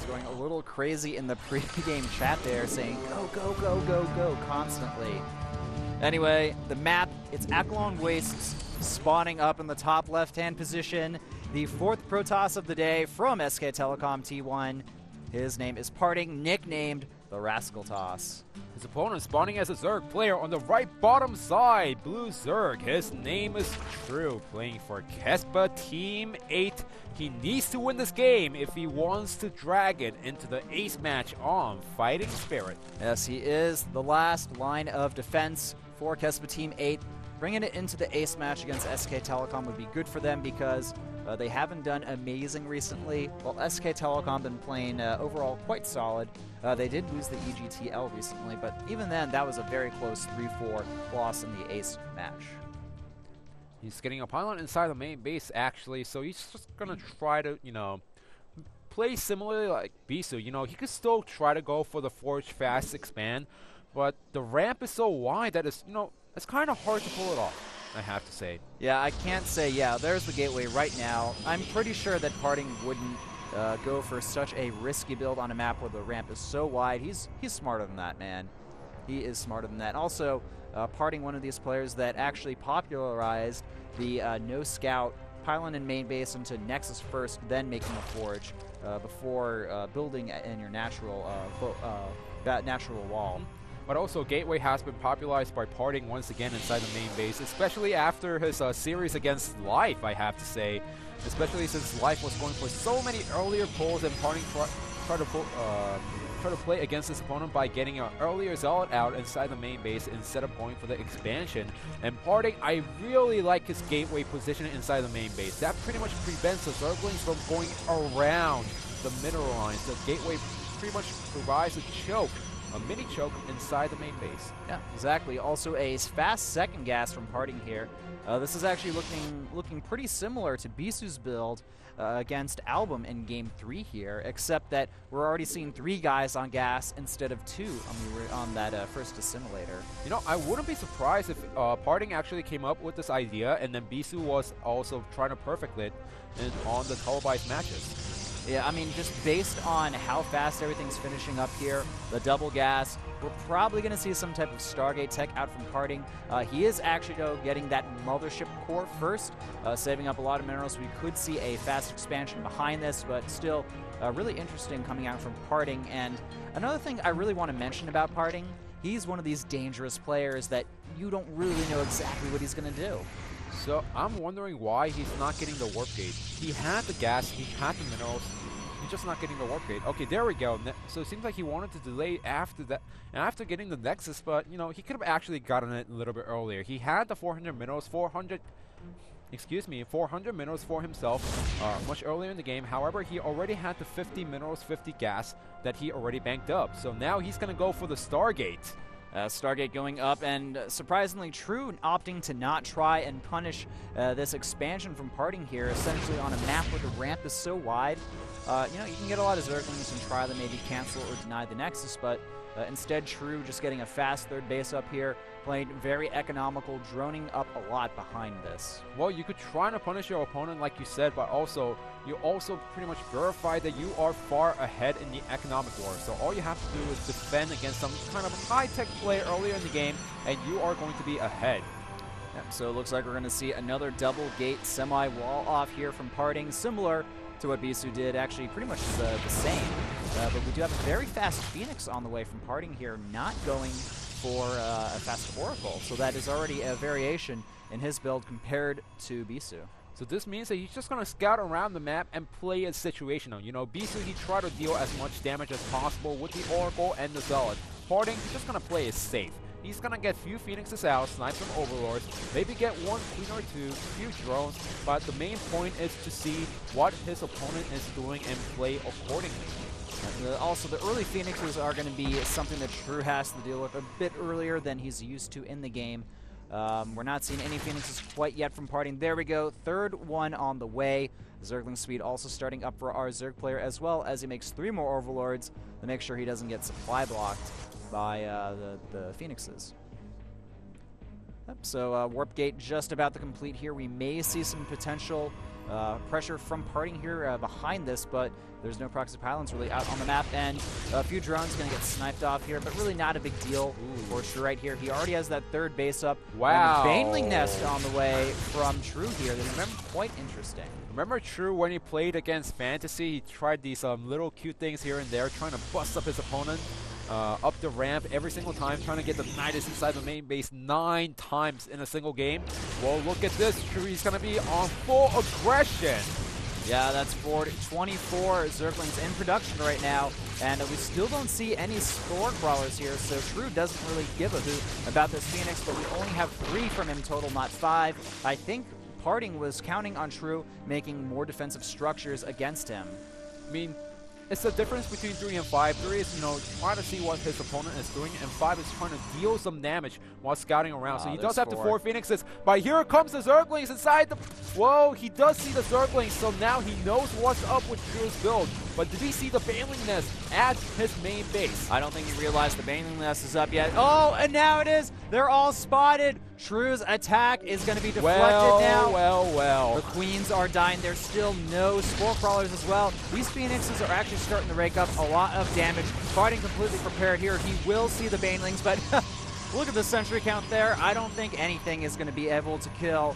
was going a little crazy in the pre-game chat there, saying go, go, go, go, go constantly. Anyway, the map, it's Akilon Wastes spawning up in the top left-hand position. The 4th Protoss of the day from SK Telecom T1. His name is Parting, nicknamed the Rascal Toss. His opponent spawning as a Zerg player on the right bottom side, Blue Zerg. His name is True, playing for Kespa Team 8. He needs to win this game if he wants to drag it into the ace match on Fighting Spirit. Yes, he is the last line of defense for Kespa Team 8. Bringing it into the ace match against SK Telecom would be good for them because they haven't done amazing recently. While SK Telecom been playing overall quite solid. They did lose the EGTL recently, but even then, that was a very close 3-4 loss in the ace match. He's getting a pylon inside the main base, actually, so he's just gonna try to, play similarly like Bisu. He could still try to go for the Forge Fast expand, but the ramp is so wide that it's, it's kind of hard to pull it off, I have to say. Yeah, I can't say, there's the gateway right now. I'm pretty sure that Parting wouldn't go for such a risky build on a map where the ramp is so wide. He's smarter than that, man. He is smarter than that. Also, Parting, one of these players that actually popularized the no scout pylon in main base into Nexus first, then making a forge before building in your natural natural wall. But also, Gateway has been popularized by Parting once again inside the main base, especially after his series against Life, I have to say. Especially since Life was going for so many earlier pulls and Parting tried to play against his opponent by getting an earlier Zealot out inside the main base instead of going for the expansion. And Parting, I really like his Gateway position inside the main base. That pretty much prevents the Zerglings from going around the mineral lines. The Gateway pretty much provides a choke. A mini choke inside the main base. Yeah, exactly. Also a fast second gas from Parting here. This is actually looking pretty similar to Bisu's build against Album in Game 3 here, except that we're already seeing 3 guys on gas instead of 2 on that first assimilator. I wouldn't be surprised if Parting actually came up with this idea and then Bisu was also trying to perfect it on the televised matches. Yeah, I mean, just based on how fast everything's finishing up here, the double gas, we're probably going to see some type of Stargate tech out from Parting. He is actually, though, getting that Mothership core first, saving up a lot of minerals. We could see a fast expansion behind this, but still really interesting coming out from Parting. And another thing I really want to mention about Parting, he's one of these dangerous players that you don't really know exactly what he's going to do. So I'm wondering why he's not getting the warp gate. He had the gas, he had the minerals, he's just not getting the warp gate. Okay, there we go. So it seems like he wanted to delay after that, after getting the Nexus, but he could have actually gotten it a little bit earlier. He had the 400 minerals, 400 minerals for himself much earlier in the game. However, he already had the 50 minerals, 50 gas that he already banked up. So now he's gonna go for the Stargate. Stargate going up, and surprisingly True opting to not try and punish this expansion from Parting here, essentially on a map where the ramp is so wide. You can get a lot of Zerglings and try to maybe cancel or deny the Nexus, but instead True just getting a fast third base up here, playing very economical, droning up a lot behind this. Well, you could try to punish your opponent like you said, but also you also pretty much verify that you are far ahead in the economic war. So all you have to do is defend against some kind of high-tech player earlier in the game, and you are going to be ahead. Yep, so it looks like we're going to see another double gate semi-wall off here from Parting, similar to what Bisu did, actually pretty much the same. But we do have a very fast Phoenix on the way from Parting here, not going for a fast Oracle. So that is already a variation in his build compared to Bisu. So this means that he's just going to scout around the map and play it situational. Bisu, he tried to deal as much damage as possible with the Oracle and the Zealot. Parting, he's just going to play it safe. He's going to get few Phoenixes out, snipe some Overlords, maybe get one Queen or two, few drones, but the main point is to see what his opponent is doing and play accordingly. Also, the early Phoenixes are going to be something that True has to deal with a bit earlier than he's used to in the game. We're not seeing any Phoenixes quite yet from Parting. There we go, third one on the way. Zergling speed also starting up for our Zerg player, as well as he makes 3 more Overlords to make sure he doesn't get supply blocked by the Phoenixes. So Warp Gate just about to complete here. We may see some potential pressure from parting here behind this, but there's no proxy pylons really out on the map, and a few drones going to get sniped off here, but really not a big deal for True right here. He already has that third base up. Wow. And the Baneling Nest on the way from True here. This is quite interesting. Remember True when he played against Fantasy? He tried these little cute things here and there, trying to bust up his opponent up the ramp every single time, trying to get the Nidus inside the main base 9 times in a single game. Well, look at this. True, he's going to be on full aggression. Yeah, that's 24 Zerglings in production right now, and we still don't see any Spore Crawlers here, so True doesn't really give a hoot about this Phoenix, but we only have 3 from him total, not 5. I think Parting was counting on True making more defensive structures against him. I mean, it's the difference between 3 and 5. 3 is, trying to see what his opponent is doing, and 5 is trying to deal some damage while scouting around. So he does have the 4 Phoenixes, but here comes the Zerglings inside the... Whoa, he does see the Zerglings, so now he knows what's up with True's build. But did he see the Baneling Nest at his main base? I don't think he realized the Baneling Nest is up yet. Oh, and now it is! They're all spotted! True's attack is going to be deflected now. Well. The Queens are dying. There's still no Spore Crawlers as well. These Phoenixes are actually starting to rake up a lot of damage. Fighting completely prepared here. He will see the Banelings, but look at the sentry count there. I don't think anything is going to be able to kill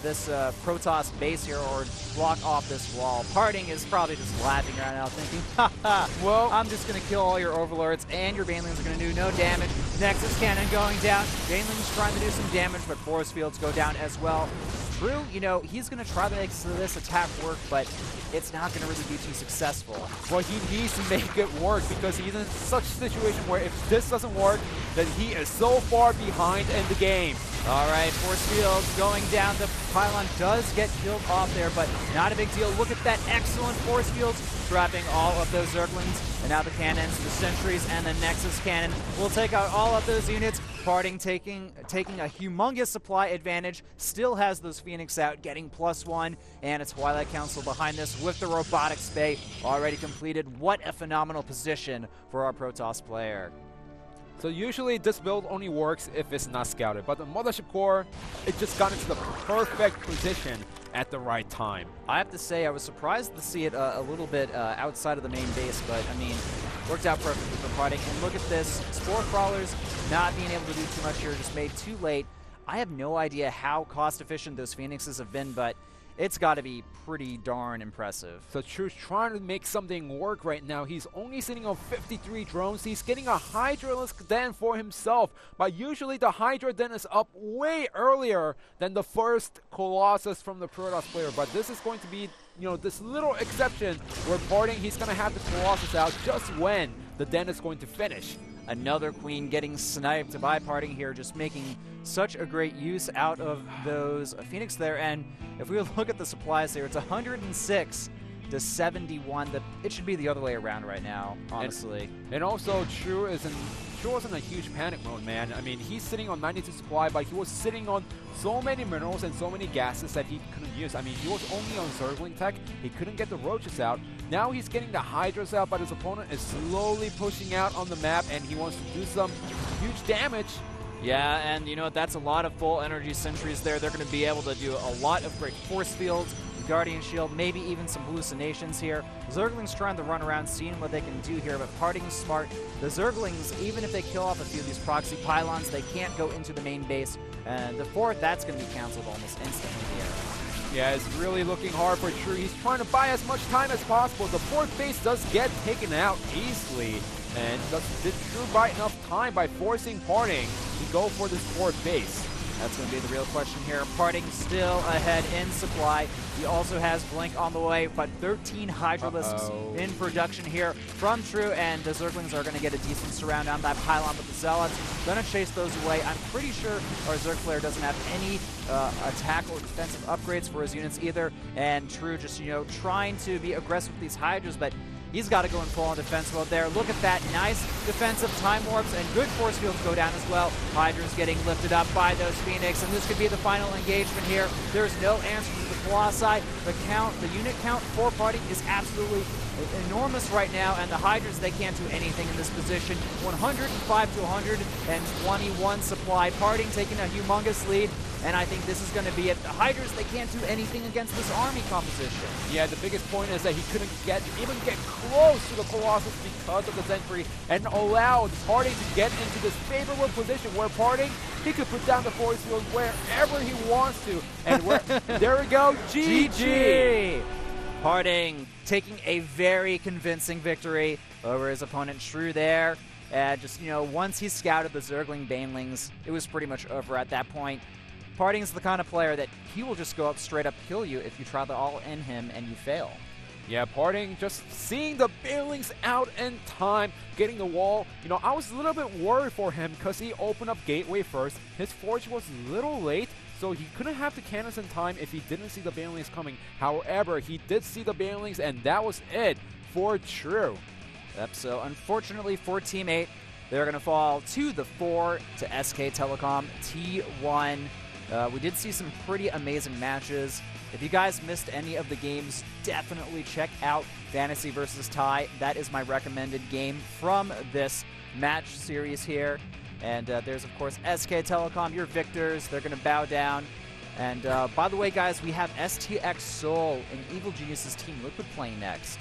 this Protoss base here or block off this wall. Parting is probably just laughing right now, thinking, haha, well, I'm just going to kill all your Overlords, and your Banelings are going to do no damage. Nexus Cannon going down. Banelings trying to do some damage, but Force Fields go down as well. True, he's going to try to make this attack work, but it's not going to really be too successful. Well, he needs to make it work because he's in such a situation where if this doesn't work, then he is so far behind in the game. All right, Force Fields going down. The pylon does get killed off there, but not a big deal. Look at that excellent Force Fields, trapping all of those Zerglings. And now the cannons, the sentries, and the Nexus Cannon will take out all of those units. Parting taking a humongous supply advantage, still has those Phoenix out, getting +1, and a Twilight Council behind this with the Robotics Bay already completed. What a phenomenal position for our Protoss player. So usually this build only works if it's not scouted, but the Mothership Core, it just got into the perfect position at the right time. I have to say I was surprised to see it a little bit outside of the main base, but I mean, worked out perfectly for Parting. And look at this, Spore Crawlers not being able to do too much here, just made too late. I have no idea how cost efficient those Phoenixes have been, but it's got to be pretty darn impressive. So True's trying to make something work right now. He's only sitting on 53 drones. He's getting a Hydralisk Den for himself. But usually the Hydra Den is up way earlier than the first Colossus from the Protoss player. But this is going to be, this little exception where Parting, he's going to have the Colossus out just when the Den is going to finish. Another Queen getting sniped by Parting here, just making such a great use out of those Phoenix there. And if we look at the supplies here, it's 106 to 71. It should be the other way around right now, honestly. And also, True was in a huge panic mode, man. I mean, he's sitting on 92 supply, but he was sitting on so many minerals and so many gases that he couldn't use. I mean, he was only on Zergling tech. He couldn't get the Roaches out. Now he's getting the Hydras out, but his opponent is slowly pushing out on the map, and he wants to do some huge damage. Yeah, and that's a lot of full energy sentries there. They're going to be able to do a lot of great force fields, Guardian Shield, maybe even some hallucinations here. Zerglings trying to run around, seeing what they can do here, but Parting's smart. The Zerglings, even if they kill off a few of these proxy pylons, they can't go into the main base. And the fourth, that's going to be canceled almost instantly here. Yeah, it's really looking hard for True. He's trying to buy as much time as possible. The fourth base does get taken out easily. And did True buy enough time by forcing Parting to go for this fourth base? That's going to be the real question here. Parting still ahead in supply. He also has Blink on the way, but 13 Hydralisks in production here from True, and the Zerglings are going to get a decent surround on that pylon, but the Zealots going to chase those away. I'm pretty sure our Zerg player doesn't have any attack or defensive upgrades for his units either, and True just, trying to be aggressive with these Hydras, but he's got to go in full-on defense mode there. Look at that. Nice defensive time warps and good force fields go down as well. Hydra's getting lifted up by those Phoenix, and this could be the final engagement here. There's no answer to the Colossi. The unit count for party is absolutely enormous right now, and the Hydras, they can't do anything in this position. 105 to 121 supply. Parting taking a humongous lead, and I think this is going to be it. The Hydras, they can't do anything against this army composition. Yeah, the biggest point is that he couldn't even get close to the Colossus because of the Sentry, and allowed Parting to get into this favorable position where Parting, he could put down the force field wherever he wants to. And there we go, GG! Parting taking a very convincing victory over his opponent Shrew there. Just, you know, once he scouted the Zergling Banelings, it was pretty much over at that point. Parting's the kind of player that he will just go up straight up kill you if you try to all in him and you fail. Yeah, Parting just seeing the Banelings out in time, getting the wall. You know, I was a little bit worried for him because he opened up Gateway first. His forge was a little late, so he couldn't have the cannons in time if he didn't see the Banelings coming. However, he did see the Banelings, and that was it for True. Yep, so unfortunately for Team 8, they're going to fall 2-4 to SK Telecom T1. We did see some pretty amazing matches. If you guys missed any of the games, definitely check out Fantasy vs. Tai. That is my recommended game from this match series here. And there's, of course, SK Telecom, your victors. They're going to bow down. And by the way, guys, we have STX Seoul and Evil Genius's Team Liquid playing next.